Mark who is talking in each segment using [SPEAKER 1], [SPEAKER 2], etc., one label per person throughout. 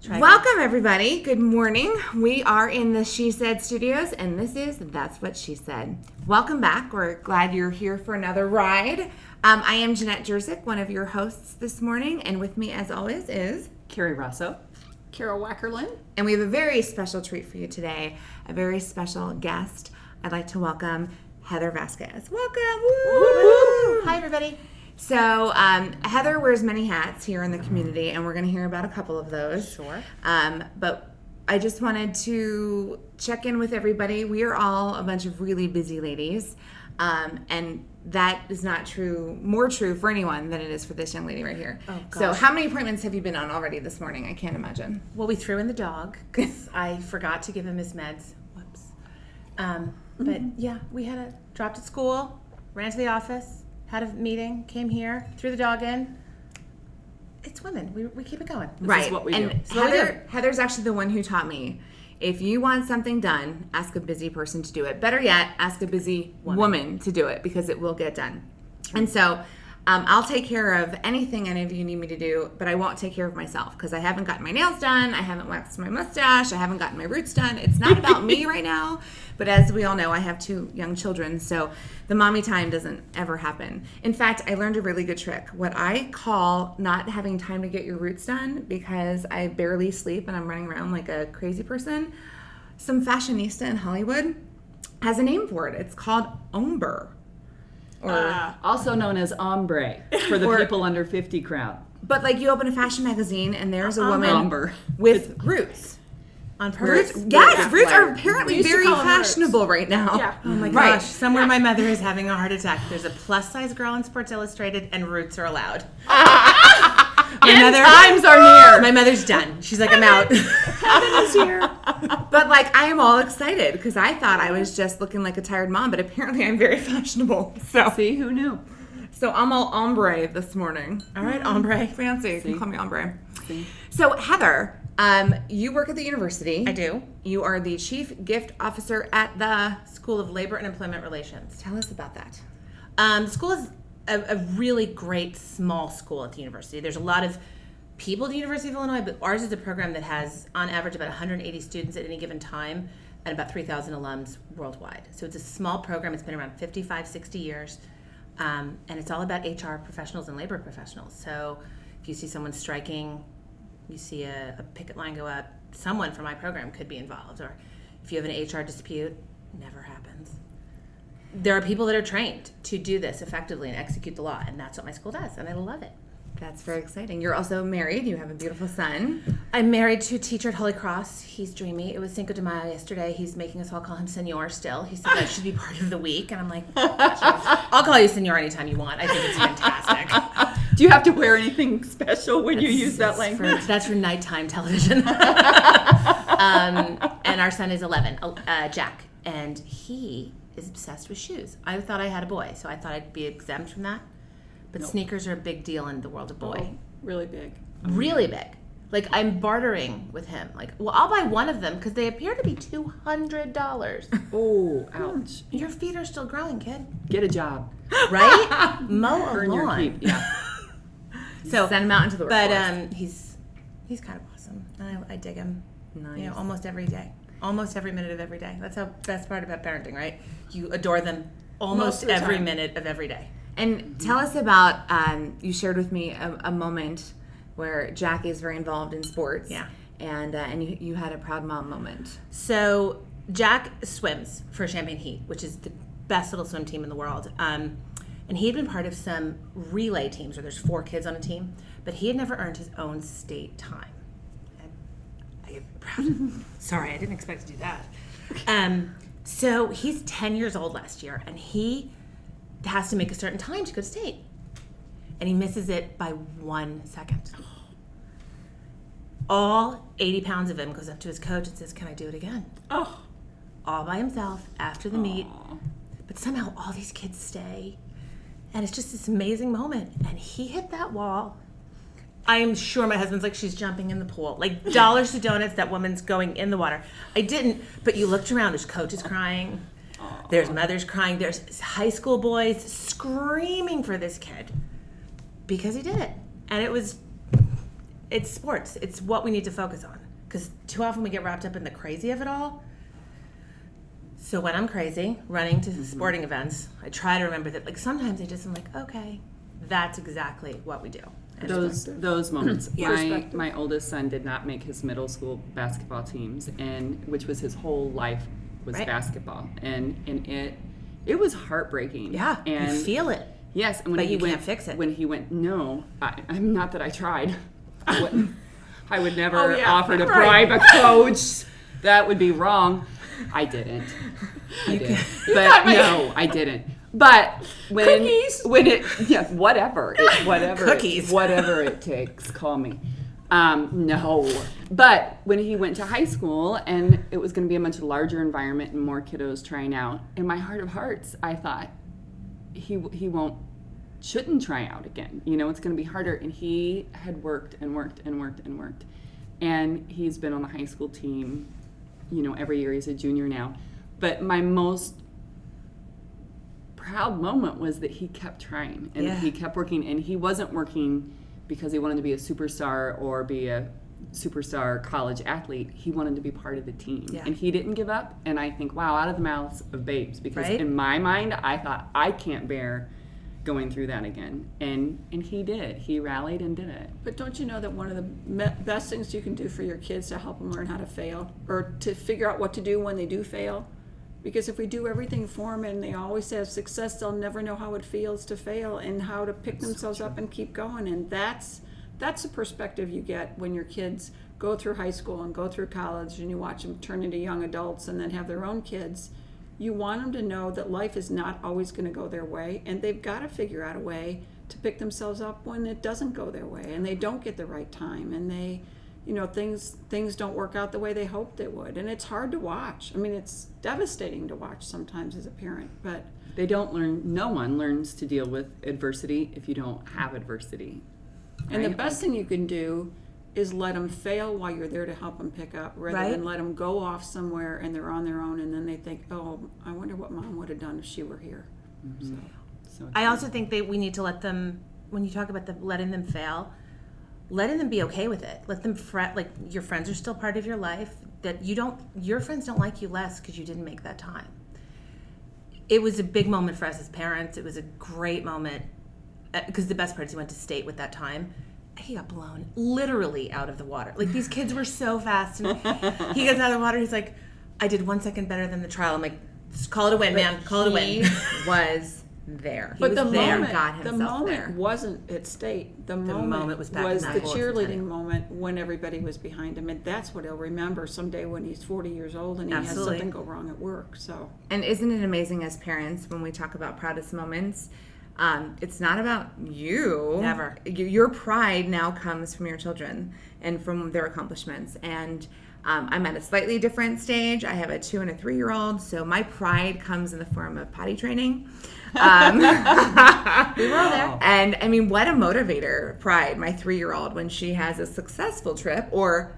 [SPEAKER 1] Welcome, everybody. Good morning. We are in the She Said studios, and this is That's What She Said. Welcome back. We're glad you're here for another ride. I am Jeanette Jerzyk, one of your hosts this morning, and with me, as always, is
[SPEAKER 2] Carrie Rosso, Carol Wackerlin,
[SPEAKER 1] and we have a very special treat for you today, a very special guest. I'd like to welcome Heather Vazquez. Welcome. Woo!
[SPEAKER 3] Hi, everybody.
[SPEAKER 1] So, Heather wears many hats here in the community, and we're going to hear about a couple of those.
[SPEAKER 3] Sure.
[SPEAKER 1] But I just wanted to check in with everybody. We are all a bunch of really busy ladies, and that is not more true for anyone than it is for this young lady right here.
[SPEAKER 3] Oh, gosh.
[SPEAKER 1] So how many appointments have you been on already this morning? I can't imagine.
[SPEAKER 3] Well, we threw in the dog because I forgot to give him his meds. Whoops. But yeah, we dropped at school, ran to the office, had a meeting, came here, threw the dog in. It's women. We keep it going.
[SPEAKER 1] This
[SPEAKER 2] is what we do.
[SPEAKER 1] Heather's actually the one who taught me, if you want something done, ask a busy person to do it. Better yet, ask a busy woman to do it, because it will get done. And so I'll take care of anything any of you need me to do, but I won't take care of myself, because I haven't gotten my nails done, I haven't waxed my mustache, I haven't gotten my roots done. It's not about me right now, but as we all know, I have 2 young children, so the mommy time doesn't ever happen. In fact, I learned a really good trick. What I call not having time to get your roots done because I barely sleep and I'm running around like a crazy person, some fashionista in Hollywood has a name for it. It's called ombre.
[SPEAKER 2] Or also known as ombre for the people under 50 crowd.
[SPEAKER 1] But like you open a fashion magazine and there's a woman with roots.
[SPEAKER 3] On purpose?
[SPEAKER 1] Roots are apparently very fashionable right now.
[SPEAKER 3] Yeah. Oh my gosh. Somewhere my mother is having a heart attack. There's a plus size girl in Sports Illustrated and roots are allowed.
[SPEAKER 2] Times are near.
[SPEAKER 3] My mother's done. She's like, I'm out.
[SPEAKER 2] Heaven is here.
[SPEAKER 1] But like I am all excited because I thought I was just looking like a tired mom, but apparently I'm very fashionable. So
[SPEAKER 2] see, who knew?
[SPEAKER 1] So I'm all ombre this morning.
[SPEAKER 3] All right, ombre.
[SPEAKER 1] Fancy. You can call me ombre.
[SPEAKER 2] See.
[SPEAKER 1] So Heather, you work at the university.
[SPEAKER 3] I do.
[SPEAKER 1] You are the chief gift officer at the
[SPEAKER 3] School of Labor and Employment Relations.
[SPEAKER 1] Tell us about that.
[SPEAKER 3] The school is a really great small school at the university. There's a lot of people at the University of Illinois, but ours is a program that has, on average, about 180 students at any given time and about 3,000 alums worldwide. So it's a small program. It's been around 55, 60 years, and it's all about HR professionals and labor professionals. So if you see someone striking, you see a picket line go up, someone from my program could be involved. Or if you have an HR dispute, never happens. There are people that are trained to do this effectively and execute the law, and that's what my school does, and I love it.
[SPEAKER 1] That's very exciting. You're also married. You have a beautiful son.
[SPEAKER 3] I'm married to a teacher at Holy Cross. He's dreamy. It was Cinco de Mayo yesterday. He's making us all call him Senor still. He said that should be part of the week, and I'm like, I'll call you Senor anytime you want. I think it's fantastic.
[SPEAKER 2] Do you have to wear anything special when you use that language?
[SPEAKER 3] That's for nighttime television. And our son is 11, Jack, and he is obsessed with shoes. I thought I had a boy, so I thought I'd be exempt from that. But sneakers are a big deal in the world of boy.
[SPEAKER 2] Oh, really big.
[SPEAKER 3] Really big. Like, I'm bartering with him. Like, well, I'll buy one of them because they appear to be $200.
[SPEAKER 2] Oh, ouch.
[SPEAKER 3] Your feet are still growing, kid.
[SPEAKER 2] Get a job.
[SPEAKER 3] Right? Mow a
[SPEAKER 2] Earn your
[SPEAKER 3] lawn.
[SPEAKER 2] keep. Yeah.
[SPEAKER 3] So
[SPEAKER 1] send him out into the workforce.
[SPEAKER 3] But he's kind of awesome. I dig him.
[SPEAKER 1] Nice.
[SPEAKER 3] You know, almost every day. Almost every minute of every day. That's the best part about parenting, right? You adore them almost every minute of every day.
[SPEAKER 1] And tell us about, you shared with me a moment where Jack is very involved in sports.
[SPEAKER 3] Yeah.
[SPEAKER 1] And you had a proud mom moment.
[SPEAKER 3] So Jack swims for Champaign Heat, which is the best little swim team in the world. And he had been part of some relay teams where there's 4 kids on a team, but he had never earned his own state time. I get proud of him. Sorry, I didn't expect to do that. So he's 10 years old last year, and he has to make a certain time to go to state. And he misses it by 1 second. All 80 pounds of him goes up to his coach and says, "Can I do it again?"
[SPEAKER 2] Oh.
[SPEAKER 3] All by himself after the meet. But somehow all these kids stay. And it's just this amazing moment. And he hit that wall. I'm sure my husband's like, she's jumping in the pool. Like, dollars to donuts, that woman's going in the water. I didn't, but you looked around, there's coaches crying. There's mothers crying. There's high school boys screaming for this kid because he did it. And it's sports. It's what we need to focus on. Because too often we get wrapped up in the crazy of it all. So when I'm crazy, running to sporting events, I try to remember that, like, sometimes I just am like, okay, that's exactly what we do. And
[SPEAKER 2] Those moments. My oldest son did not make his middle school basketball teams, and which was his whole life was basketball, and it was heartbreaking.
[SPEAKER 3] Yeah,
[SPEAKER 2] and
[SPEAKER 3] you feel it.
[SPEAKER 2] Yes, and when
[SPEAKER 3] but
[SPEAKER 2] he
[SPEAKER 3] you
[SPEAKER 2] went,
[SPEAKER 3] can't fix it.
[SPEAKER 2] When he went, no, I'm not that I tried. I would never offer to bribe a coach. That would be wrong. I didn't. But no, I didn't. But when whatever it takes, call me. No. But when he went to high school and it was going to be a much larger environment and more kiddos trying out, in my heart of hearts, I thought he shouldn't try out again. It's going to be harder. And he had worked and worked and worked and worked. And he's been on the high school team, every year. He's a junior now. But my most proud moment was that he kept trying and he kept working, and he wasn't working because he wanted to be a superstar or be a superstar college athlete. He wanted to be part of the team, and he didn't give up. And I think, wow, out of the mouths of babes, because in my mind I thought, I can't bear going through that again, and he did. He rallied and did it.
[SPEAKER 4] But don't you know that one of the best things you can do for your kids to help them learn how to fail, or to figure out what to do when they do fail? Because if we do everything for them and they always have success, they'll never know how it feels to fail and how to pick themselves up and keep going. And that's the perspective you get when your kids go through high school and go through college, and you watch them turn into young adults and then have their own kids. You want them to know that life is not always going to go their way, and they've got to figure out a way to pick themselves up when it doesn't go their way and they don't get the right time, and they, things don't work out the way they hoped they would. And it's hard to watch. I mean, it's devastating to watch sometimes as a parent, but
[SPEAKER 2] no one learns to deal with adversity if you don't have adversity. Right?
[SPEAKER 4] And the best thing you can do is let them fail while you're there to help them pick up, rather than let them go off somewhere and they're on their own, and then they think, oh, I wonder what mom would have done if she were here.
[SPEAKER 2] Mm-hmm. So
[SPEAKER 3] I also think that we need to let them, when you talk about letting them fail, letting them be okay with it. Let them fret, like, your friends are still part of your life, that your friends don't like you less because you didn't make that time. It was a big moment for us as parents. It was a great moment, because the best part is he went to state with that time. He got blown literally out of the water. Like, these kids were so fast, and he gets out of the water. He's like, I did 1 second better than the trial. I'm like, just call it a win, man. Call it a win.
[SPEAKER 1] He was there.
[SPEAKER 4] But the
[SPEAKER 1] got
[SPEAKER 4] moment
[SPEAKER 1] there.
[SPEAKER 4] Wasn't at state. The moment
[SPEAKER 3] was back
[SPEAKER 4] was
[SPEAKER 3] in
[SPEAKER 4] the
[SPEAKER 3] that
[SPEAKER 4] cheerleading moment when everybody was behind him, and that's what he'll remember someday when he's 40 years old and he has something go wrong at work. So,
[SPEAKER 1] and isn't it amazing as parents when we talk about proudest moments? It's not about you.
[SPEAKER 3] Never.
[SPEAKER 1] Your pride now comes from your children and from their accomplishments. And I'm at a slightly different stage. I have a 2 and a 3-year-old, so my pride comes in the form of potty training. We were all there. And I mean, what a motivator, pride, my 3-year-old, when she has a successful trip, or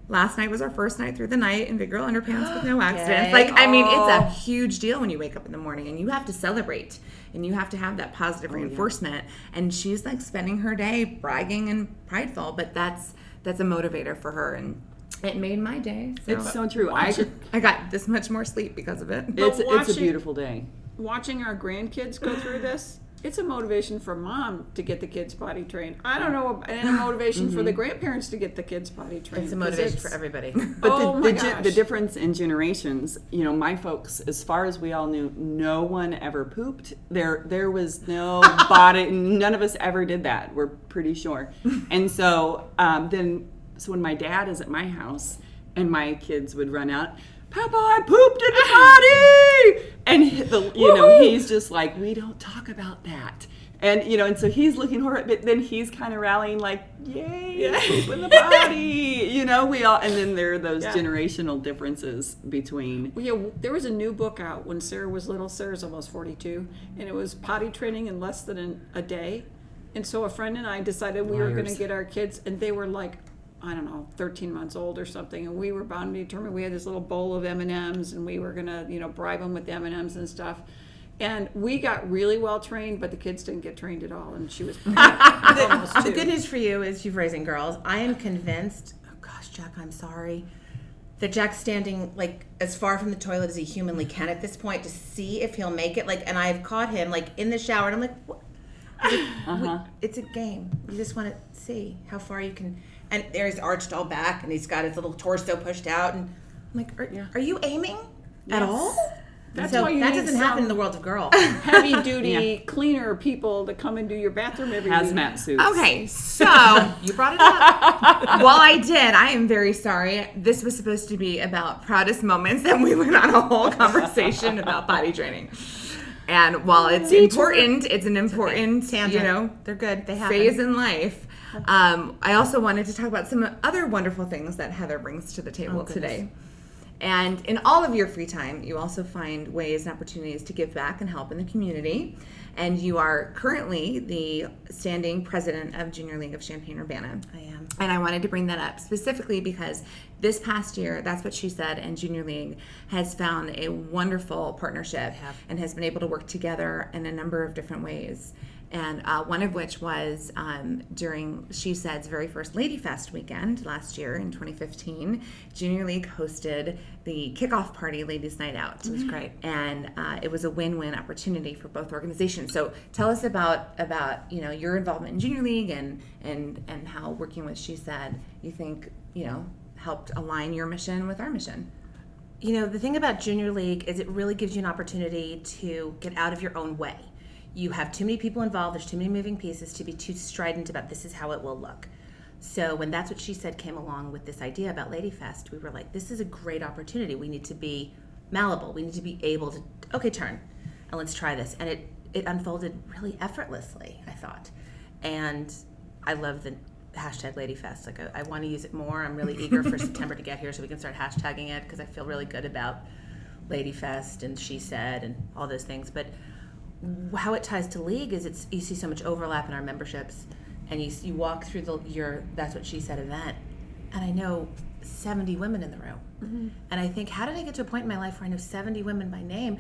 [SPEAKER 1] last night was our first night through the night in big girl underpants with no accidents. Like, I mean, it's a huge deal when you wake up in the morning and you have to celebrate and you have to have that positive reinforcement. And she's like spending her day bragging and prideful, but that's a motivator for her, and it made my day. So
[SPEAKER 2] it's so true.
[SPEAKER 1] I got this much more sleep because of it.
[SPEAKER 2] It's a beautiful day.
[SPEAKER 4] Watching our grandkids go through this, it's a motivation for mom to get the kids potty trained. I don't know, and a motivation for the grandparents to get the kids potty trained.
[SPEAKER 3] It's a motivation for everybody.
[SPEAKER 2] But the difference in generations, my folks, as far as we all knew, no one ever pooped. There was no body, none of us ever did that. We're pretty sure. And so so when my dad is at my house and my kids would run out, Papa, I pooped in the potty! And he's just like, we don't talk about that. And and so he's looking horrible, but then he's kind of rallying like, yay, poop in the potty. We all, and then there are those generational differences between.
[SPEAKER 4] Well, yeah, there was a new book out when Sarah was little. Sarah's almost 42, and it was potty training in less than a day. And so a friend and I decided we were going to get our kids, and they were like, I don't know, 13 months old or something, and we were bound to determine. We had this little bowl of M&Ms, and we were gonna, bribe them with M&Ms and stuff. And we got really well trained, but the kids didn't get trained at all. And she was almost
[SPEAKER 3] The
[SPEAKER 4] 2.
[SPEAKER 3] good news for you is you've raising girls. I am convinced, oh gosh, Jack, I'm sorry, that Jack's standing like as far from the toilet as he humanly can at this point to see if he'll make it. Like, and I've caught him like in the shower, and I'm like, what? It's a game. You just want to see how far you can. And there he's arched all back, and he's got his little torso pushed out, and I'm like, are you aiming at all?
[SPEAKER 4] That's
[SPEAKER 3] So
[SPEAKER 4] why you
[SPEAKER 3] that
[SPEAKER 4] need
[SPEAKER 3] doesn't happen in the world of girl.
[SPEAKER 4] heavy duty cleaner people to come and do your bathroom every week.
[SPEAKER 2] Hazmat suits.
[SPEAKER 1] Okay, so
[SPEAKER 3] You brought it up.
[SPEAKER 1] while I did, I am very sorry. This was supposed to be about proudest moments, and we went on a whole conversation about body training. And while it's important, it's an important,
[SPEAKER 3] Tangent. They're good. They happen.
[SPEAKER 1] phase in life. I also wanted to talk about some other wonderful things that Heather brings to the table today. And in all of your free time, you also find ways and opportunities to give back and help in the community. And you are currently the standing president of Junior League of Champaign-Urbana.
[SPEAKER 3] I am.
[SPEAKER 1] And I wanted to bring that up specifically because this past year, That's What She Said, and Junior League has found a wonderful partnership and has been able to work together in a number of different ways. And one of which was during She Said's very first Lady Fest weekend last year in 2015. Junior League hosted the kickoff party, Ladies Night Out.
[SPEAKER 3] It was great.
[SPEAKER 1] And it was a win-win opportunity for both organizations. So tell us about your involvement in Junior League and how working with She Said you think helped align your mission with our mission.
[SPEAKER 3] The thing about Junior League is it really gives you an opportunity to get out of your own way. You have too many people involved, there's too many moving pieces to be too strident about this is how it will look. So when That's What She Said came along with this idea about Lady Fest, we were like, this is a great opportunity. We need to be malleable. We need to be able to, okay, turn, and let's try this. And it unfolded really effortlessly, I thought. And I love the hashtag Lady Fest. Like I want to use it more. I'm really eager for September to get here so we can start hashtagging it because I feel really good about Lady Fest and She Said and all those things. But how it ties to League is you see so much overlap in our memberships, and you walk through your That's What She Said event, and I know 70 women in the room. And I think, how did I get to a point in my life where I know 70 women by name,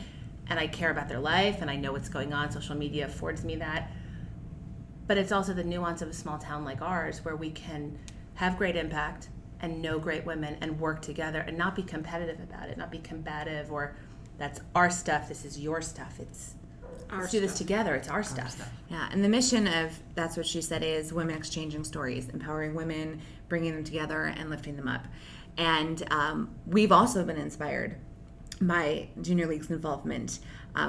[SPEAKER 3] and I care about their life, and I know what's going on? Social media affords me that. But it's also the nuance of a small town like ours where we can have great impact and know great women and work together and not be competitive about it, not be combative or that's our stuff, this is your stuff. Let's do this together. It's our stuff.
[SPEAKER 1] Yeah, and the mission of That's What She Said is women exchanging stories, empowering women, bringing them together, and lifting them up. And we've also been inspired by Junior League's involvement.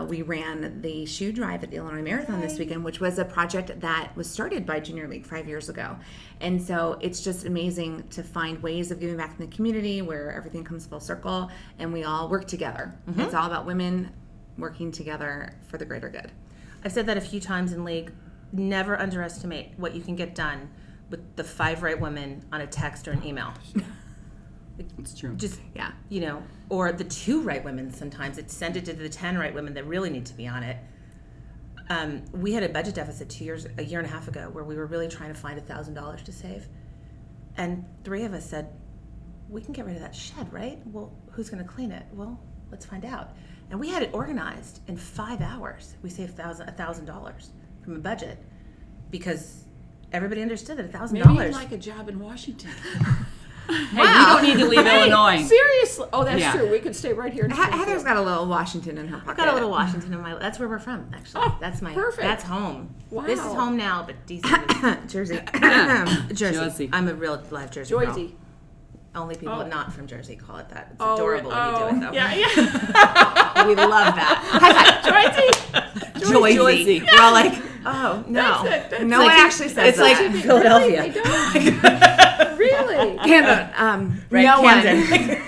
[SPEAKER 1] We ran the shoe drive at the Illinois Marathon this weekend, which was a project that was started by Junior League 5 years ago. And so it's just amazing to find ways of giving back in the community where everything comes full circle and we all work together. It's all about women working together for the greater good.
[SPEAKER 3] I've said that a few times in League. Never underestimate what you can get done with the 5 right women on a text or an email.
[SPEAKER 2] It's true.
[SPEAKER 3] Just, or the 2 right women sometimes. Send it to the 10 right women that really need to be on it. We had a budget deficit a year and a half ago, where we were really trying to find $1,000 to save. And 3 of us said, we can get rid of that shed, right? Well, who's going to clean it? Well, let's find out. And we had it organized in 5 hours. We saved $1,000 from a budget because everybody understood that $1,000.
[SPEAKER 4] Maybe you'd like a job in Washington.
[SPEAKER 2] Hey, we don't need to leave Illinois.
[SPEAKER 4] Seriously. Oh, that's true. We could stay right here.
[SPEAKER 1] Heather's got a little Washington in her pocket.
[SPEAKER 3] I've got a little Washington in my. That's where we're from, actually.
[SPEAKER 4] Oh,
[SPEAKER 3] that's
[SPEAKER 4] perfect.
[SPEAKER 3] That's home.
[SPEAKER 4] Wow.
[SPEAKER 3] This is home now, but DC.
[SPEAKER 1] Jersey.
[SPEAKER 2] Jersey.
[SPEAKER 3] I'm a real live Jersey girl.
[SPEAKER 4] Joyzy.
[SPEAKER 3] Only people not from Jersey call it that. It's adorable when you do it, though.
[SPEAKER 4] Yeah.
[SPEAKER 3] We love that.
[SPEAKER 4] High five.
[SPEAKER 3] Joyzy.
[SPEAKER 2] Joyzy.
[SPEAKER 3] We're all like, oh, no.
[SPEAKER 4] That's
[SPEAKER 1] No one actually says
[SPEAKER 3] it's
[SPEAKER 1] that.
[SPEAKER 3] like Philadelphia.
[SPEAKER 4] Really?
[SPEAKER 1] Camden.
[SPEAKER 3] Right,
[SPEAKER 1] No
[SPEAKER 3] Camden.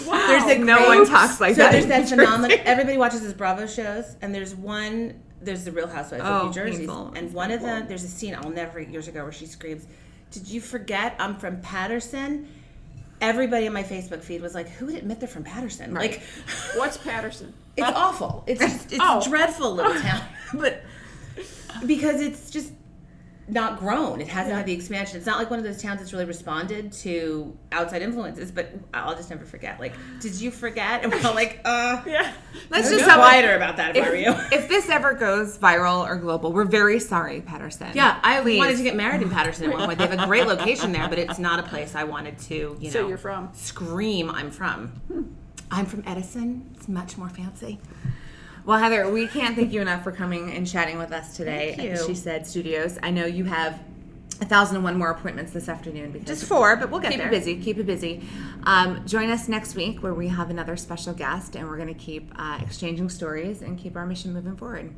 [SPEAKER 4] Wow.
[SPEAKER 3] There's a
[SPEAKER 1] No one talks like
[SPEAKER 3] so
[SPEAKER 1] that.
[SPEAKER 3] there's that phenomenal. Everybody watches his Bravo shows, and there's the Real Housewives of New Jersey,
[SPEAKER 1] painful.
[SPEAKER 3] and one of them, there's a scene I'll never forget years ago where she screams, "Did you forget I'm from Patterson?" Everybody on my Facebook feed was like, "Who would admit they're from Patterson?"
[SPEAKER 1] Right.
[SPEAKER 3] Like,
[SPEAKER 4] What's Patterson?
[SPEAKER 3] it's awful. It's a dreadful little town, but because it's just not grown. It hasn't had the expansion. It's not like one of those towns that's really responded to outside influences. But I'll just never forget. Like, did you forget? And we're all like,
[SPEAKER 4] Yeah.
[SPEAKER 1] Let's just
[SPEAKER 3] be quieter about that if I were you.
[SPEAKER 1] If this ever goes viral or global, we're very sorry, Patterson.
[SPEAKER 3] Yeah, I
[SPEAKER 1] Please.
[SPEAKER 3] wanted to get married in Patterson at one point. They have a great location there, but it's not a place I wanted to,
[SPEAKER 4] So you're from?
[SPEAKER 3] scream I'm from.
[SPEAKER 1] I'm from Edison. It's much more fancy. Well, Heather, we can't thank you enough for coming and chatting with us today
[SPEAKER 3] Thank you.
[SPEAKER 1] at She Said Studios. I know you have 1,001 more appointments this afternoon. Because
[SPEAKER 3] Just 4, but we'll get
[SPEAKER 1] keep
[SPEAKER 3] there.
[SPEAKER 1] Keep it busy. Join us next week where we have another special guest, and we're going to keep exchanging stories and keep our mission moving forward.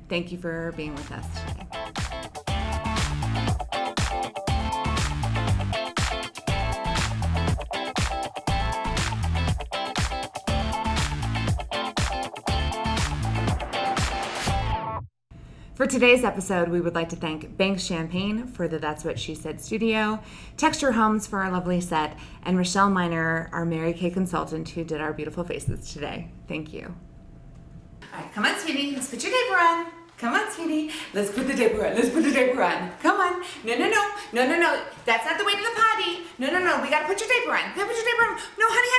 [SPEAKER 1] Thank you for being with us today. For today's episode, we would like to thank Banks Champagne for the That's What She Said studio, Texture Homes for our lovely set, and Rochelle Miner, our Mary Kay consultant who did our beautiful faces today. Thank you. All right, come on, sweetie. Let's put your diaper on. Come on, sweetie. Let's put the diaper on. Let's put the diaper on. Come on. No. That's not the way to the potty. No. We got to put your diaper on. We got to put your diaper on. No, honey.